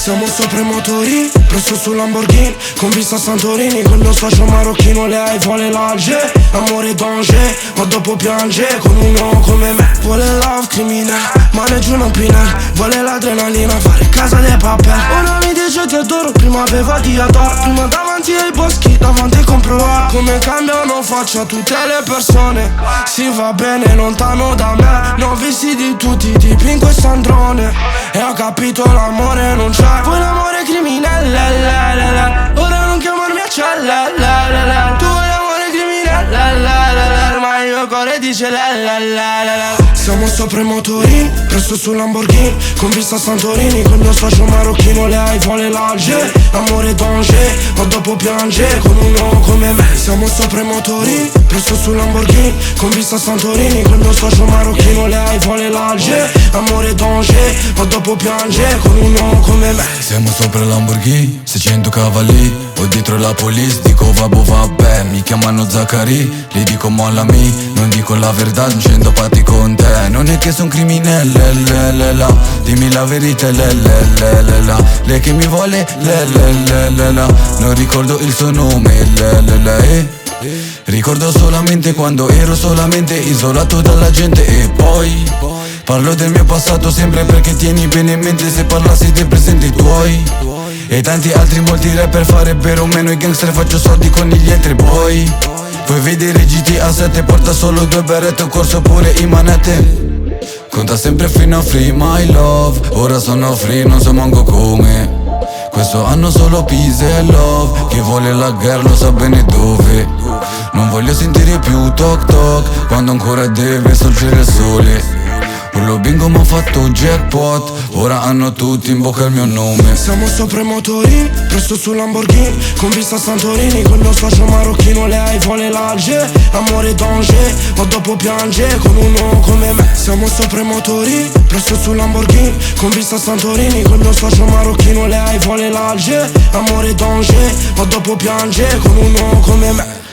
Siamo sopra i motori, presto su Lamborghini, con vista a Santorini, con il mio socio marocchino. Lei vuole l'alge, amore danger, ma dopo piange con uno come me. Vuole love criminale, maneggio un pinel, vuole l'adrenalina, fare casa dei papel. Ora mi dice ti adoro, prima aveva ti adoro, prima davanti ai boschi, davanti al comprovar. Come cambiano faccia tutte le persone, si va bene lontano da me. Ne ho visti di tutti i tipi in questo androne, e ho capito l'amore non c'è. Vuoi l'amore criminale, ora non chiamarmi a cella. Tu vuoi l'amore criminale, ma il mio cuore dice la. Siamo sopra i motori, presto su Lamborghini, con vista a Santorini, con il mio socio marocchino. Lei vuole l'alge, amore danger, ma dopo piange con uno come me. Siamo sopra i motori, presto su Lamborghini, con vista a Santorini, con il mio socio marocchino. Lei vuole l'alge, amore danger, ma dopo piange con uno come me. Siamo sopra Lamborghini, 600 cavalli, ho dietro la police, dico vabbè, mi chiamano Zaccarì, gli dico mollami, non dico la verità, non scendo patti con te. Non è che son criminelle, dimmi la verità, lei che mi vuole, non ricordo il suo nome, ricordo solamente quando ero solamente isolato dalla gente. E poi parlo del mio passato sempre perché tieni bene in mente, se parlassi dei presenti tuoi e tanti altri molti rapper farebbero meno i gangster, faccio soldi con gli altri boy. Vuoi vedere GTA 7, porta solo 2 berrette, ho corso pure in manette. Conta sempre fino a free my love, ora sono free, non so manco come. Questo anno solo peace e love, chi vuole la girl lo sa bene dove. Non voglio sentire più toc toc, quando ancora deve sorgere il sole. Quello bingo m'ha fatto jackpot, ora hanno tutti in bocca il mio nome. Siamo sopra i motori, presto su Lamborghini, con vista a Santorini, con il mio socio marocchino. Lei vuole l'alge, amore danger, ma dopo piange con uno come me. Siamo sopra i motori, presto su Lamborghini, con vista a Santorini, con il mio socio marocchino. Lei vuole l'alge, amore danger, ma dopo piange con uno come me.